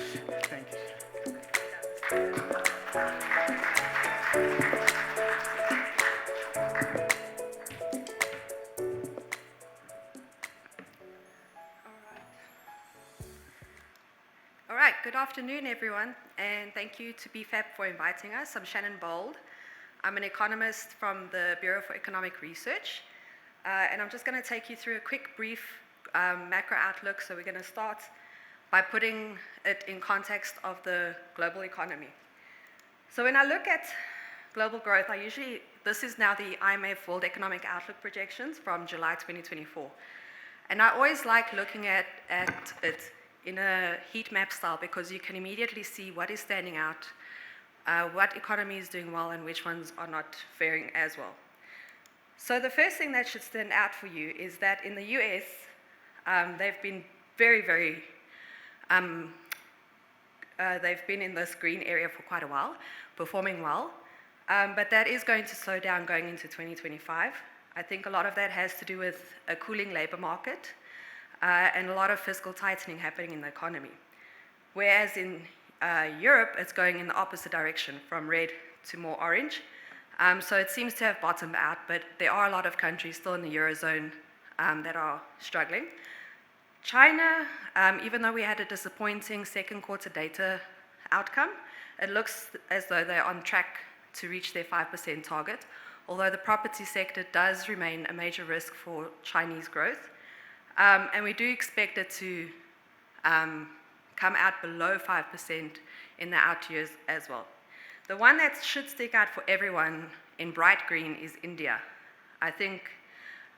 Thank you. All right, good afternoon, everyone, and thank you to BFAP for inviting us. I'm Shannon. I'm an economist from the Bureau for Economic Research, and I'm just going to take you through a quick, brief macro outlook. So we're going to start by putting it in context of the global economy. So when I look at global growth, this is now the IMF World Economic Outlook projections from July 2024. And I always like looking at it in a heat map style because you can immediately see what is standing out, what economy is doing well and which ones are not faring as well. So the first thing that should stand out for you is that in the US, they've been they've been in this green area for quite a while, performing well, but that is going to slow down going into 2025. I think a lot of that has to do with a cooling labor market and a lot of fiscal tightening happening in the economy. Whereas in Europe, it's going in the opposite direction, from red to more orange. So it seems to have bottomed out, but there are a lot of countries still in the Eurozone that are struggling. China, even though we had a disappointing second quarter data outcome, it looks as though they're on track to reach their 5% target, although the property sector does remain a major risk for Chinese growth. And we do expect it to come out below 5% in the out years as well. The one that should stick out for everyone in bright green is India. I think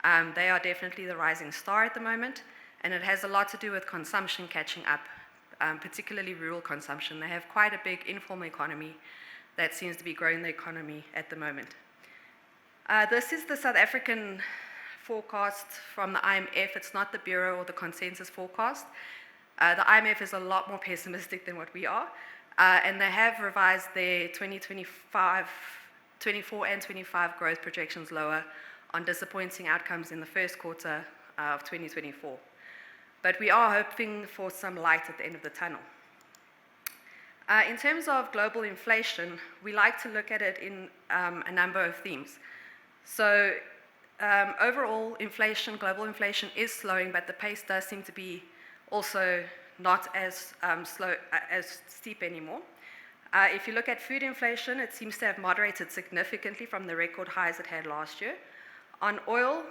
they are definitely the rising star at the moment, and it has a lot to do with consumption catching up, particularly rural consumption. They have quite a big informal economy that seems to be growing the economy at the moment. This is the South African forecast from the IMF. It's not the Bureau or the consensus forecast. The IMF is a lot more pessimistic than what we are, and they have revised their 24 and 25 growth projections lower on disappointing outcomes in the first quarter of 2024. But we are hoping for some light at the end of the tunnel. In terms of global inflation, we like to look at it in a number of themes. So overall inflation, global inflation is slowing, but the pace does seem to be also not as steep anymore. If you look at food inflation, it seems to have moderated significantly from the record highs it had last year. On oil,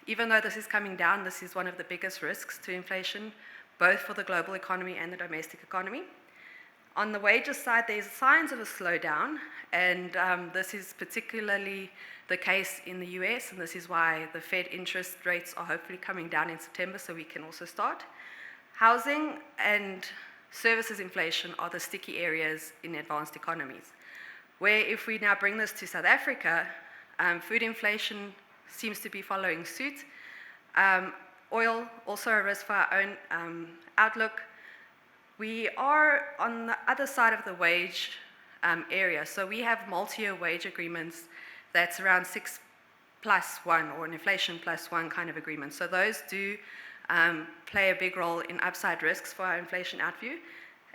even though this is coming down, this is one of the biggest risks to inflation, both for the global economy and the domestic economy. On the wages side, there's signs of a slowdown, and this is particularly the case in the US, and this is why the Fed interest rates are hopefully coming down in September, so we can also start. Housing and services inflation are the sticky areas in advanced economies, where if we now bring this to South Africa, food inflation seems to be following suit. Oil, also a risk for our own outlook. We are on the other side of the wage area, so we have multi-year wage agreements that's around 6+1 or an inflation +1 kind of agreement. So those do play a big role in upside risks for our inflation outview.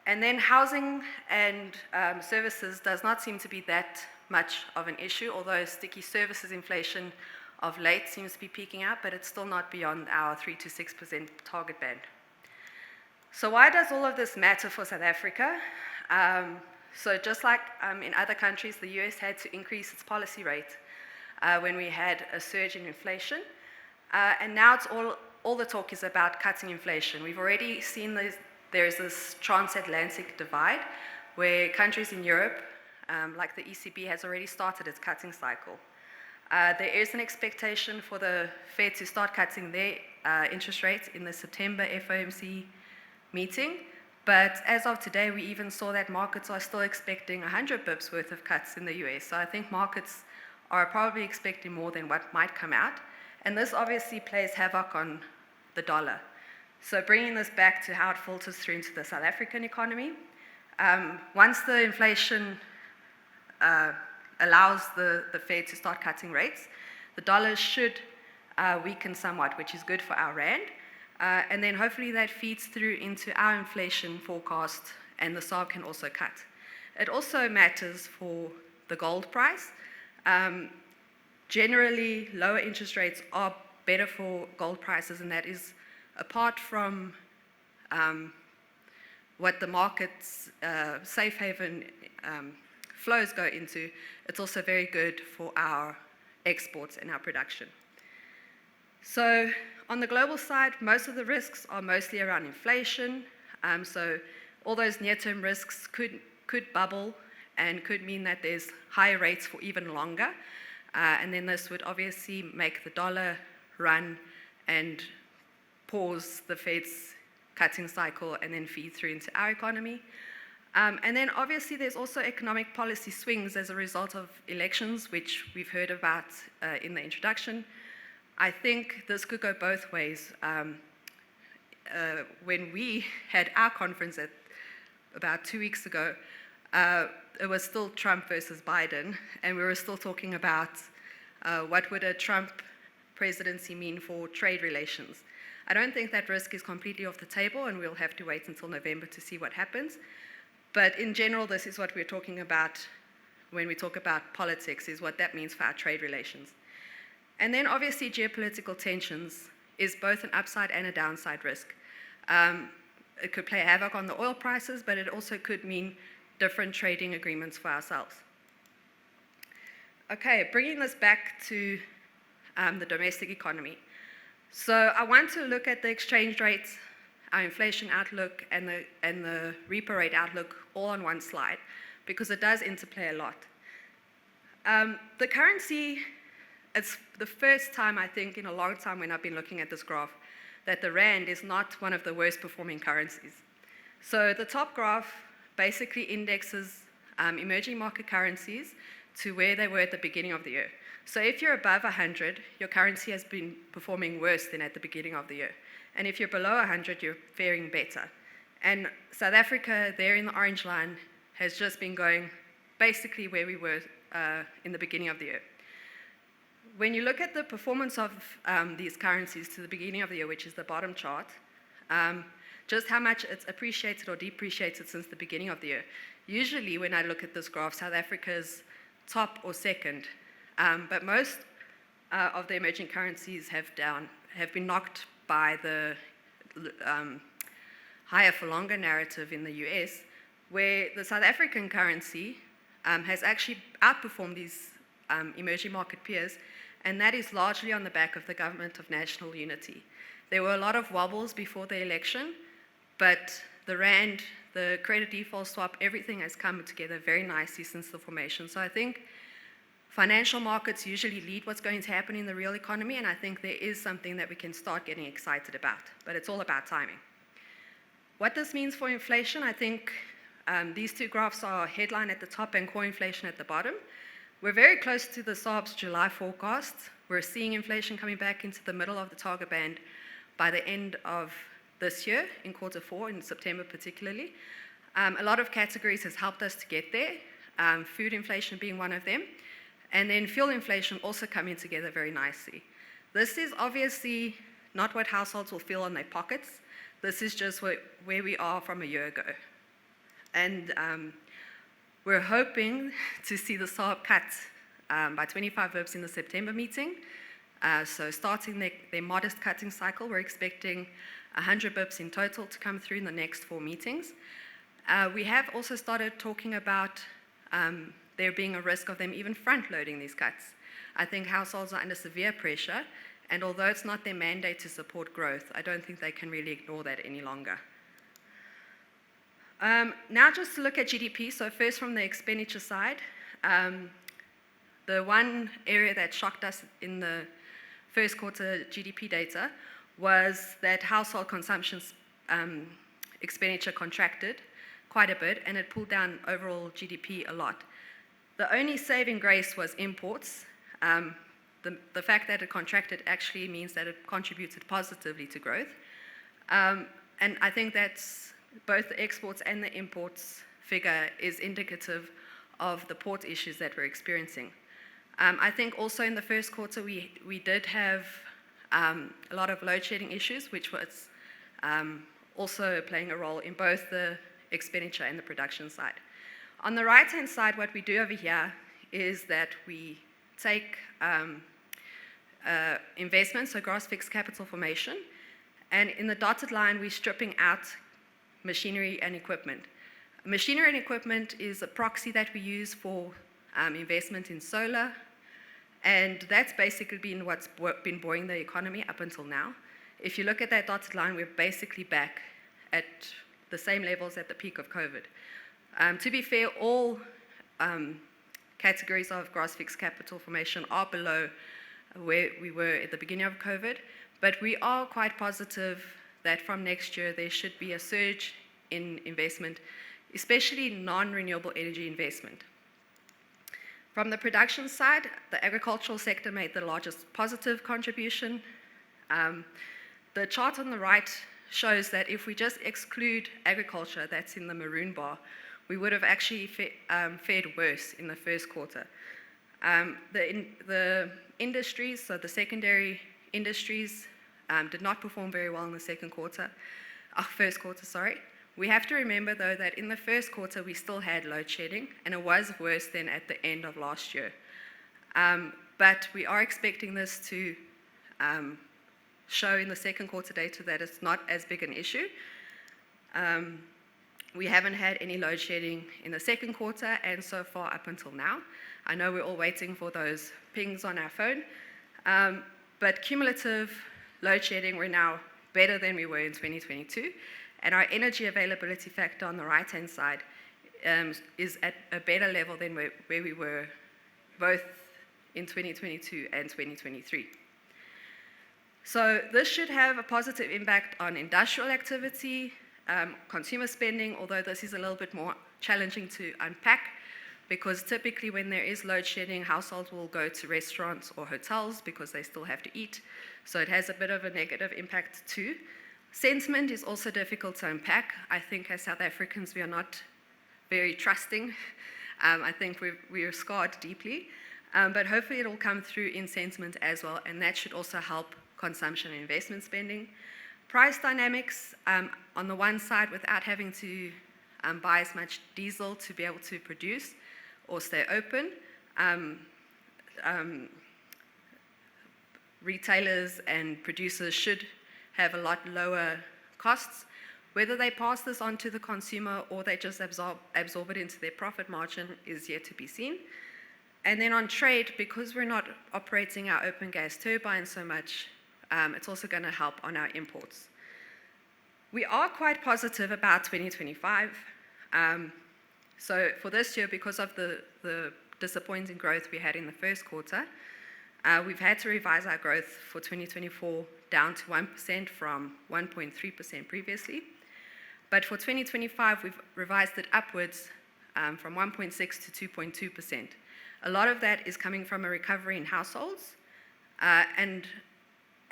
And then housing and services does not seem to be that much of an issue, although sticky services inflation of late seems to be peaking out, but it's still not beyond our 3 to 6% target band. So why does all of this matter for South Africa? So just like in other countries, the US had to increase its policy rate when we had a surge in inflation. And now it's all the talk is about cutting inflation. We've already seen there's this transatlantic divide where countries in Europe, like the ECB, has already started its cutting cycle. There is an expectation for the Fed to start cutting their interest rates in the September FOMC meeting. But as of today, we even saw that markets are still expecting 100 bips worth of cuts in the US. So I think markets are probably expecting more than what might come out. And this obviously plays havoc on the dollar. So bringing this back to how it filters through into the South African economy, once the inflation allows the Fed to start cutting rates, the dollar should weaken somewhat, which is good for our rand. And then hopefully that feeds through into our inflation forecast, and the SARB can also cut. It also matters for the gold price. Generally, lower interest rates are better for gold prices, and that is apart from what the market's safe haven flows go into, it's also very good for our exports and our production. So on the global side, most of the risks are mostly around inflation. So all those near-term risks could bubble and could mean that there's higher rates for even longer. And then this would obviously make the dollar run and pause the Fed's cutting cycle and then feed through into our economy. And then obviously there's also economic policy swings as a result of elections, which we've heard about in the introduction. I think this could go both ways. When we had our conference about 2 weeks ago, it was still Trump versus Biden, and we were still talking about what would a Trump presidency mean for trade relations. I don't think that risk is completely off the table, and we'll have to wait until November to see what happens. But in general, this is what we're talking about when we talk about politics, is what that means for our trade relations. And then obviously geopolitical tensions is both an upside and a downside risk. It could play havoc on the oil prices, but it also could mean different trading agreements for ourselves. Okay, bringing this back to the domestic economy. So I want to look at the exchange rates, our inflation outlook, and the repo rate outlook all on one slide, because it does interplay a lot. The currency, it's the first time, I think, in a long time when I've been looking at this graph, that the rand is not one of the worst performing currencies. So the top graph basically indexes emerging market currencies to where they were at the beginning of the year. So if you're above 100, your currency has been performing worse than at the beginning of the year. And if you're below 100, you're faring better. And South Africa, there in the orange line, has just been going basically where we were in the beginning of the year. When you look at the performance of these currencies to the beginning of the year, which is the bottom chart, just how much it's appreciated or depreciated since the beginning of the year. Usually when I look at this graph, South Africa's top or second, but most of the emerging currencies have been knocked by the higher for longer narrative in the US, where the South African currency has actually outperformed these emerging market peers, and that is largely on the back of the Government of National Unity. There were a lot of wobbles before the election, but the rand, the credit default swap, everything has come together very nicely since the formation. So I think financial markets usually lead what's going to happen in the real economy, and I think there is something that we can start getting excited about, but it's all about timing. What this means for inflation, I think these two graphs are headline at the top and core inflation at the bottom. We're very close to the SARB's July forecast. We're seeing inflation coming back into the middle of the target band by the end of this year, in quarter 4, in September particularly. A lot of categories has helped us to get there, food inflation being one of them, and then fuel inflation also coming together very nicely. This is obviously not what households will feel in their pockets. This is just where we are from a year ago. And we're hoping to see the SARB cut by 25 bips in the September meeting. So starting their modest cutting cycle, we're expecting 100 bips in total to come through in the next 4 meetings. We have also started talking about there being a risk of them even front-loading these cuts. I think households are under severe pressure, and although it's not their mandate to support growth, I don't think they can really ignore that any longer. Now just to look at GDP, so first from the expenditure side, the one area that shocked us in the first quarter GDP data was that household consumption expenditure contracted quite a bit, and it pulled down overall GDP a lot. The only saving grace was imports. The fact that it contracted actually means that it contributed positively to growth. And I think that's both the exports and the imports figure is indicative of the port issues that we're experiencing. I think also in the first quarter we did have a lot of load shedding issues, which was also playing a role in both the expenditure and the production side. On the right-hand side, what we do over here is that we take investments, so gross fixed capital formation, and in the dotted line, we're stripping out machinery and equipment. Machinery and equipment is a proxy that we use for investment in solar, and that's basically been what's been buoying the economy up until now. If you look at that dotted line, we're basically back at the same levels at the peak of COVID. To be fair, all categories of gross fixed capital formation are below where we were at the beginning of COVID, but we are quite positive that from next year there should be a surge in investment, especially non-renewable energy investment. From the production side, the agricultural sector made the largest positive contribution. The chart on the right shows that if we just exclude agriculture, that's in the maroon bar, we would have actually fared worse in the first quarter. The industries, so the secondary industries, did not perform very well in the first quarter. We have to remember though that in the first quarter we still had load shedding, and it was worse than at the end of last year. But we are expecting this to show in the second quarter data that it's not as big an issue. We haven't had any load shedding in the second quarter and so far up until now. I know we're all waiting for those pings on our phone, but cumulative load shedding, we're now better than we were in 2022, and our energy availability factor on the right-hand side is at a better level than where we were both in 2022 and 2023. So this should have a positive impact on industrial activity, consumer spending, although this is a little bit more challenging to unpack, because typically when there is load shedding, households will go to restaurants or hotels because they still have to eat. So it has a bit of a negative impact too. Sentiment is also difficult to unpack. I think as South Africans, we are not very trusting. I think we are scarred deeply. But hopefully it will come through in sentiment as well, and that should also help consumption and investment spending. Price dynamics, on the one side, without having to buy as much diesel to be able to produce or stay open, retailers and producers should have a lot lower costs. Whether they pass this on to the consumer or they just absorb it into their profit margin is yet to be seen. And then on trade, because we're not operating our open gas turbines so much, it's also going to help on our imports. We are quite positive about 2025. So for this year, because of the disappointing growth we had in the first quarter, we've had to revise our growth for 2024 down to 1% from 1.3% previously. But for 2025, we've revised it upwards from 1.6 to 2.2%. A lot of that is coming from a recovery in households, and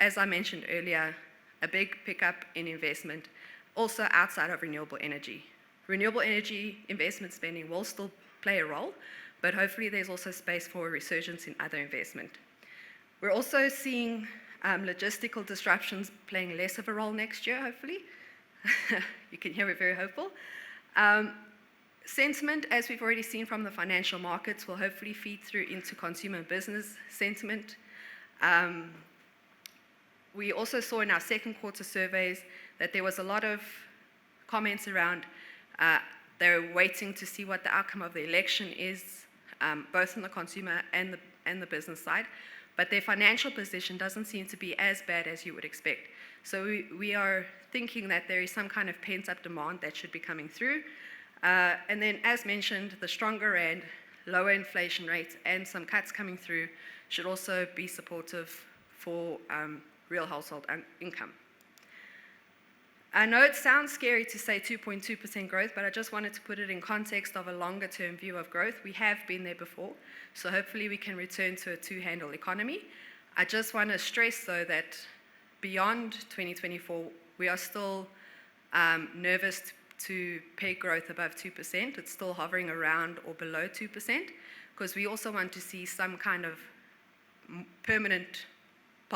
as I mentioned earlier, a big pickup in investment also outside of renewable energy. Renewable energy investment spending will still play a role, but hopefully there's also space for a resurgence in other investment. We're also seeing logistical disruptions playing less of a role next year, hopefully. You can hear we're very hopeful. Sentiment, as we've already seen from the financial markets, will hopefully feed through into consumer and business sentiment. We also saw in our second quarter surveys that there was a lot of comments around they're waiting to see what the outcome of the election is, both on the consumer and the business side, but their financial position doesn't seem to be as bad as you would expect. So we are thinking that there is some kind of pent-up demand that should be coming through. And then, as mentioned, the stronger rand, lower inflation rates, and some cuts coming through should also be supportive for real household income. I know it sounds scary to say 2.2% growth, but I just wanted to put it in context of a longer term view of growth. We have been there before, so hopefully we can return to a two-handle economy. I just want to stress, though, that beyond 2024, we are still nervous to peg growth above 2%. It's still hovering around or below 2%, because we also want to see some kind of permanent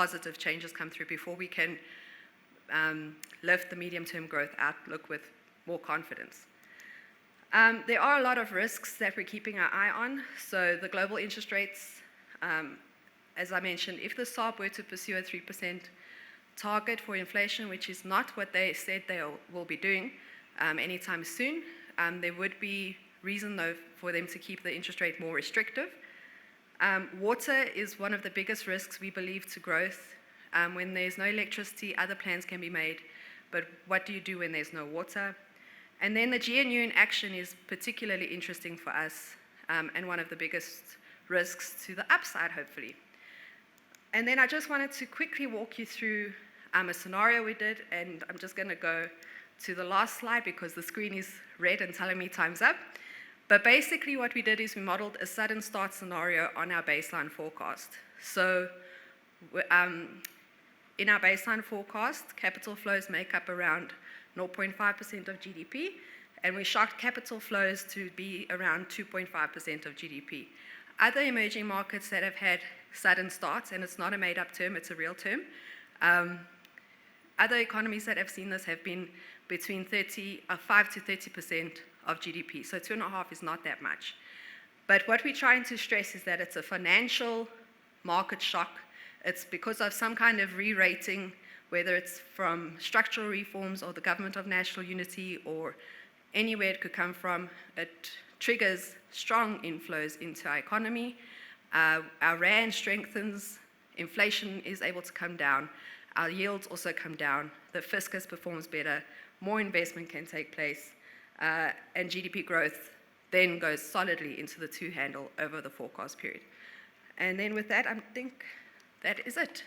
positive changes come through before we can lift the medium-term growth outlook with more confidence. There are a lot of risks that we're keeping our eye on. So the global interest rates, as I mentioned, if the SARB were to pursue a 3% target for inflation, which is not what they said they will be doing anytime soon, there would be reason, though, for them to keep the interest rate more restrictive. Water is one of the biggest risks, we believe, to growth. When there's no electricity, other plans can be made, but what do you do when there's no water? And then the GNU in action is particularly interesting for us, and one of the biggest risks to the upside, hopefully. And then I just wanted to quickly walk you through a scenario we did, and I'm just going to go to the last slide because the screen is red and telling me time's up. But basically what we did is we modeled a sudden start scenario on our baseline forecast. So in our baseline forecast, capital flows make up around 0.5% of GDP, and we shocked capital flows to be around 2.5% of GDP. Other emerging markets that have had sudden starts, and it's not a made-up term, it's a real term, other economies that have seen this have been between 5 to 30% of GDP, so 2.5 is not that much. But what we're trying to stress is that it's a financial market shock. It's because of some kind of re-rating, whether it's from structural reforms or the government of national unity or anywhere it could come from. It triggers strong inflows into our economy. Our rand strengthens, inflation is able to come down, our yields also come down, the fiscus performs better, more investment can take place, and GDP growth then goes solidly into the 2 handle over the forecast period. And then with that, I think that is it.